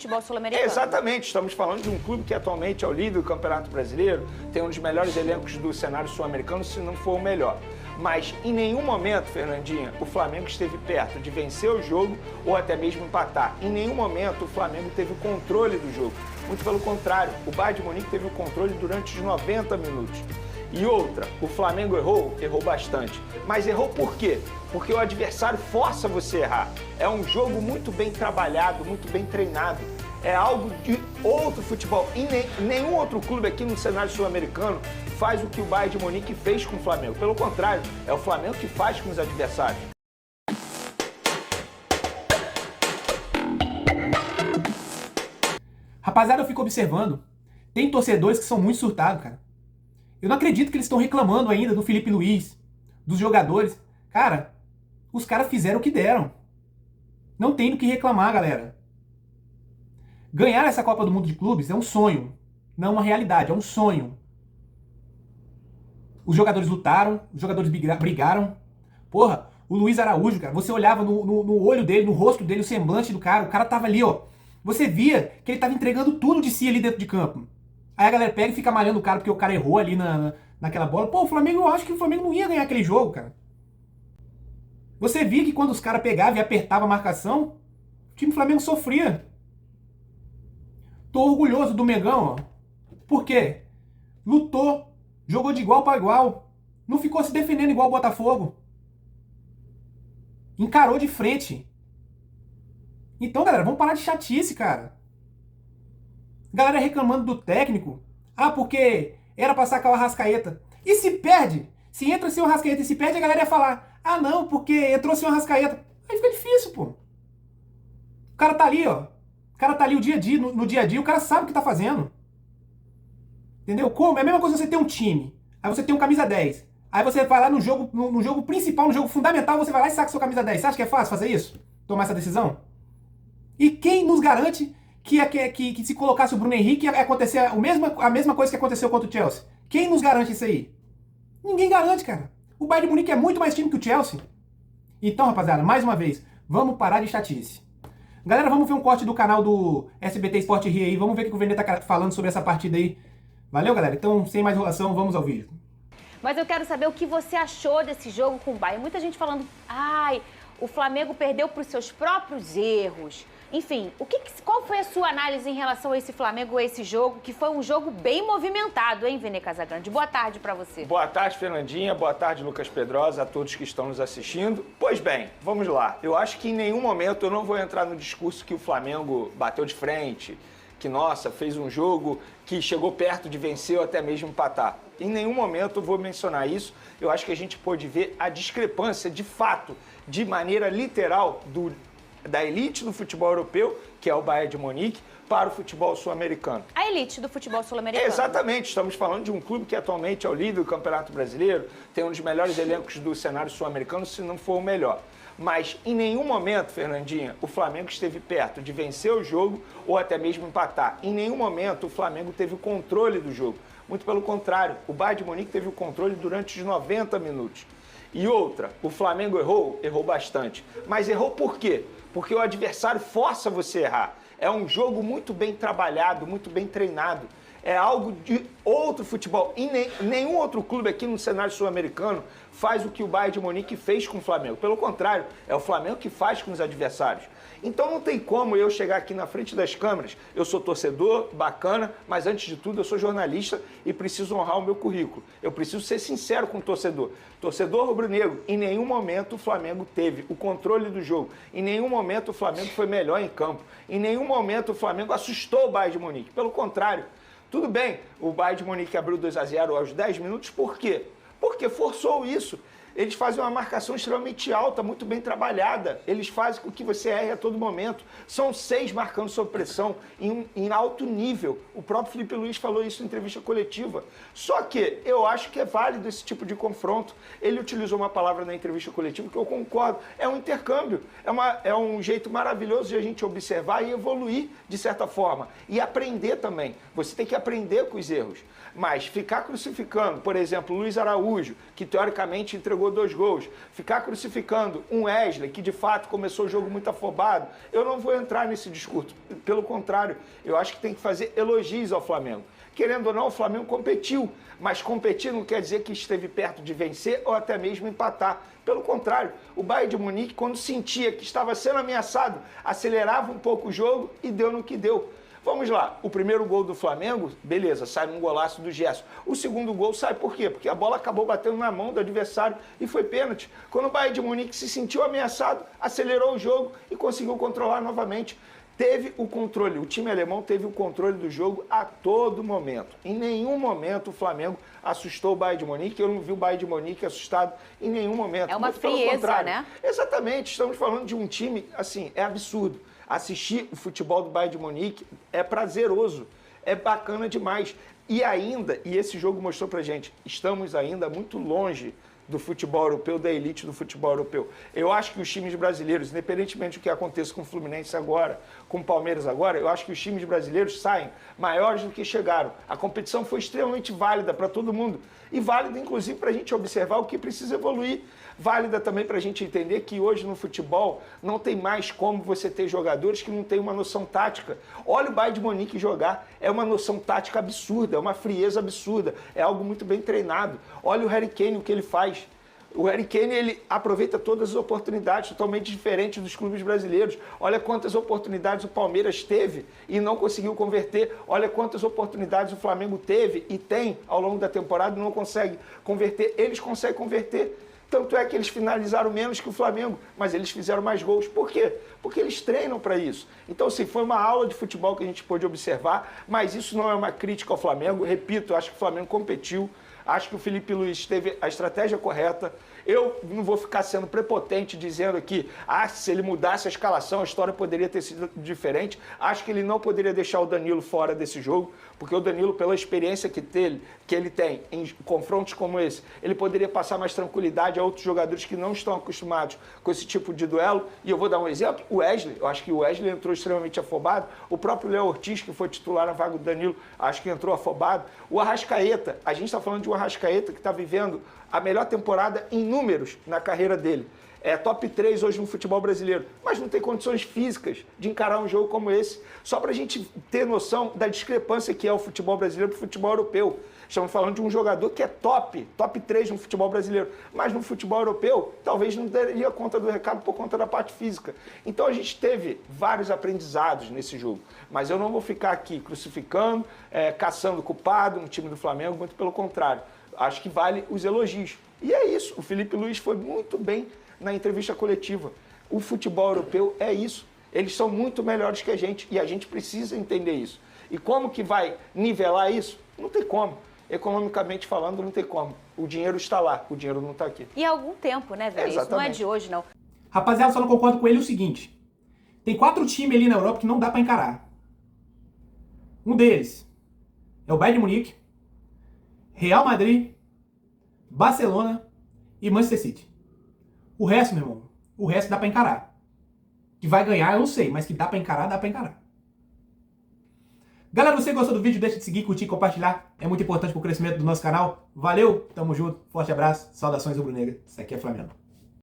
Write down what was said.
futebol sul-americano. Exatamente, estamos falando de um clube que atualmente é o líder do Campeonato Brasileiro, tem um dos melhores elencos do cenário sul-americano, se não for o melhor. Mas em nenhum momento, Fernandinha, o Flamengo esteve perto de vencer o jogo ou até mesmo empatar. Em nenhum momento o Flamengo teve o controle do jogo. Muito pelo contrário, o Bayern de Munique teve o controle durante os 90 minutos. E outra, o Flamengo errou bastante. Mas errou por quê? Porque o adversário força você a errar. É um jogo muito bem trabalhado, muito bem treinado. É algo de outro futebol. E nenhum outro clube aqui no cenário sul-americano faz o que o Bayern de Munique fez com o Flamengo. Pelo contrário, é o Flamengo que faz com os adversários. Rapaziada, eu fico observando. Tem torcedores que são muito surtados, cara. Eu não acredito que eles estão reclamando ainda do Felipe Luiz, dos jogadores. Cara, os caras fizeram o que deram. Não tem do que reclamar, galera. Ganhar essa Copa do Mundo de Clubes é um sonho, não uma realidade, é um sonho. Os jogadores lutaram, os jogadores brigaram. Porra, o Luiz Araújo, cara, você olhava no olho dele, no rosto dele, o semblante do cara, o cara tava ali, ó. Você via que ele tava entregando tudo de si ali dentro de campo. Aí a galera pega e fica malhando o cara porque o cara errou ali naquela bola. Pô, o Flamengo, eu acho que o Flamengo não ia ganhar aquele jogo, cara. Você via que quando os caras pegavam e apertavam a marcação, o time do Flamengo sofria. Tô orgulhoso do Mengão, ó. Por quê? Lutou, jogou de igual para igual. Não ficou se defendendo igual o Botafogo. Encarou de frente. Então, galera, vamos parar de chatice, cara. Galera reclamando do técnico. Ah, porque era pra sacar o Arrascaeta. E se perde? Se entra sem o Arrascaeta e se perde, a galera ia falar: ah, não, porque entrou sem o Arrascaeta. Aí fica difícil, pô. O cara tá ali, ó. O cara tá ali o dia a dia, no dia a dia, o cara sabe o que tá fazendo. Entendeu? Como? É a mesma coisa você ter um time. Aí você tem um camisa 10. Aí você vai lá no jogo principal, no jogo fundamental, você vai lá e saca seu camisa 10. Você acha que é fácil fazer isso? Tomar essa decisão? E quem nos garante que se colocasse o Bruno Henrique ia acontecer a mesma coisa que aconteceu contra o Chelsea? Quem nos garante isso aí? Ninguém garante, cara. O Bayern de Munique é muito mais time que o Chelsea. Então, rapaziada, mais uma vez, vamos parar de chatice. Galera, vamos ver um corte do canal do SBT Sport Rio aí. Vamos ver o que o Vene tá falando sobre essa partida aí. Valeu, galera? Então, sem mais enrolação, vamos ao vídeo. Mas eu quero saber o que você achou desse jogo com o Bayern. Muita gente falando, ai, o Flamengo perdeu para os seus próprios erros. Enfim, qual foi a sua análise em relação a esse Flamengo, a esse jogo, que foi um jogo bem movimentado, hein, Vene Casagrande? Boa tarde para você. Boa tarde, Fernandinha. Boa tarde, Lucas Pedrosa, a todos que estão nos assistindo. Pois bem, vamos lá. Eu acho que em nenhum momento eu não vou entrar no discurso que o Flamengo bateu de frente, que, nossa, fez um jogo que chegou perto de vencer ou até mesmo empatar. Em nenhum momento eu vou mencionar isso. Eu acho que a gente pôde ver a discrepância, de fato, de maneira literal, da elite do futebol europeu, que é o Bayern de Munique, para o futebol sul-americano. A elite do futebol sul-americano. Exatamente, estamos falando de um clube que atualmente é o líder do Campeonato Brasileiro, tem um dos melhores elencos do cenário sul-americano, se não for o melhor. Mas em nenhum momento, Fernandinha, o Flamengo esteve perto de vencer o jogo ou até mesmo empatar. Em nenhum momento o Flamengo teve o controle do jogo. Muito pelo contrário, o Bayern de Munique teve o controle durante os 90 minutos. E outra, o Flamengo errou bastante. Mas errou por quê? Porque o adversário força você a errar. É um jogo muito bem trabalhado, muito bem treinado. É algo de outro futebol. E nenhum outro clube aqui no cenário sul-americano faz o que o Bayern de Munique fez com o Flamengo. Pelo contrário, é o Flamengo que faz com os adversários. Então não tem como eu chegar aqui na frente das câmeras. Eu sou torcedor, bacana, mas antes de tudo eu sou jornalista e preciso honrar o meu currículo. Eu preciso ser sincero com o torcedor. Torcedor rubro-negro, em nenhum momento o Flamengo teve o controle do jogo. Em nenhum momento o Flamengo foi melhor em campo. Em nenhum momento o Flamengo assustou o Bayern de Munique. Pelo contrário. Tudo bem, o Bayern de Munique abriu 2-0 aos 10 minutos, por quê? Porque forçou isso. Eles fazem uma marcação extremamente alta, muito bem trabalhada. Eles fazem com que você erre a todo momento. São 6 marcando sob pressão em alto nível. O próprio Felipe Luiz falou isso em entrevista coletiva. Só que eu acho que é válido esse tipo de confronto. Ele utilizou uma palavra na entrevista coletiva que eu concordo. É um intercâmbio. É um jeito maravilhoso de a gente observar e evoluir de certa forma. E aprender também. Você tem que aprender com os erros. Mas ficar crucificando, por exemplo, Luiz Araújo, que teoricamente entregou entregou 2 gols. Ficar crucificando um Wesley, que de fato começou o jogo muito afobado, eu não vou entrar nesse discurso. Pelo contrário, eu acho que tem que fazer elogios ao Flamengo. Querendo ou não, o Flamengo competiu, mas competir não quer dizer que esteve perto de vencer ou até mesmo empatar. Pelo contrário, o Bayern de Munique, quando sentia que estava sendo ameaçado, acelerava um pouco o jogo e deu no que deu. Vamos lá, o primeiro gol do Flamengo, beleza, sai num golaço do Gerson. O segundo gol sai por quê? Porque a bola acabou batendo na mão do adversário e foi pênalti. Quando o Bayern de Munique se sentiu ameaçado, acelerou o jogo e conseguiu controlar novamente. Teve o controle, o time alemão teve o controle do jogo a todo momento. Em nenhum momento o Flamengo assustou o Bayern de Munique. Eu não vi o Bayern de Munique assustado em nenhum momento. É uma frieza, né? Exatamente, estamos falando de um time, assim, é absurdo. Assistir o futebol do Bayern de Munique é prazeroso, é bacana demais. E ainda, e esse jogo mostrou pra gente, estamos ainda muito longe do futebol europeu, da elite do futebol europeu. Eu acho que os times brasileiros, independentemente do que aconteça com o Fluminense agora, com o Palmeiras agora, eu acho que os times brasileiros saem maiores do que chegaram. A competição foi extremamente válida para todo mundo e válida, inclusive, para a gente observar o que precisa evoluir. Válida também para a gente entender que hoje no futebol não tem mais como você ter jogadores que não têm uma noção tática. Olha o Bayern de Munique jogar, é uma noção tática absurda, é uma frieza absurda, é algo muito bem treinado. Olha o Harry Kane, o que ele faz. O Harry Kane, ele aproveita todas as oportunidades, totalmente diferente dos clubes brasileiros. Olha quantas oportunidades o Palmeiras teve e não conseguiu converter. Olha quantas oportunidades o Flamengo teve e tem ao longo da temporada e não consegue converter. Eles conseguem converter. Tanto é que eles finalizaram menos que o Flamengo, mas eles fizeram mais gols. Por quê? Porque eles treinam para isso. Então, assim, foi uma aula de futebol que a gente pôde observar, mas isso não é uma crítica ao Flamengo. Repito, acho que o Flamengo competiu. Acho que o Felipe Luiz teve a estratégia correta. Eu não vou ficar sendo prepotente dizendo que se ele mudasse a escalação, a história poderia ter sido diferente. Acho que ele não poderia deixar o Danilo fora desse jogo, porque o Danilo, pela experiência que ele tem em confrontos como esse, ele poderia passar mais tranquilidade a outros jogadores que não estão acostumados com esse tipo de duelo. E eu vou dar um exemplo, o Wesley. Eu acho que o Wesley entrou extremamente afobado. O próprio Léo Ortiz, que foi titular na vaga do Danilo, acho que entrou afobado. O Arrascaeta, a gente está falando de um Arrascaeta que está vivendo a melhor temporada em números na carreira dele. É top 3 hoje no futebol brasileiro, mas não tem condições físicas de encarar um jogo como esse. Só para a gente ter noção da discrepância que é o futebol brasileiro para o futebol europeu. Estamos falando de um jogador que é top 3 no futebol brasileiro, mas no futebol europeu talvez não daria conta do recado por conta da parte física. Então a gente teve vários aprendizados nesse jogo, mas eu não vou ficar aqui crucificando, caçando culpado no time do Flamengo, muito pelo contrário. Acho que vale os elogios. E é isso, o Felipe Luiz foi muito bem na entrevista coletiva. O futebol europeu é isso. Eles são muito melhores que a gente e a gente precisa entender isso. E como que vai nivelar isso? Não tem como. Economicamente falando, não tem como. O dinheiro está lá, o dinheiro não está aqui. E há algum tempo, né, velho? Isso não é de hoje, não. Rapaziada, só não concordo com ele o seguinte. Tem 4 times ali na Europa que não dá pra encarar. Um deles é o Bayern de Munique, Real Madrid, Barcelona e Manchester City. O resto, meu irmão, o resto dá pra encarar. Que vai ganhar, eu não sei, mas que dá pra encarar, dá pra encarar. Galera, você gostou do vídeo? Deixa de seguir, curtir e compartilhar. É muito importante pro crescimento do nosso canal. Valeu, tamo junto, forte abraço, saudações rubro-negra. Isso aqui é Flamengo.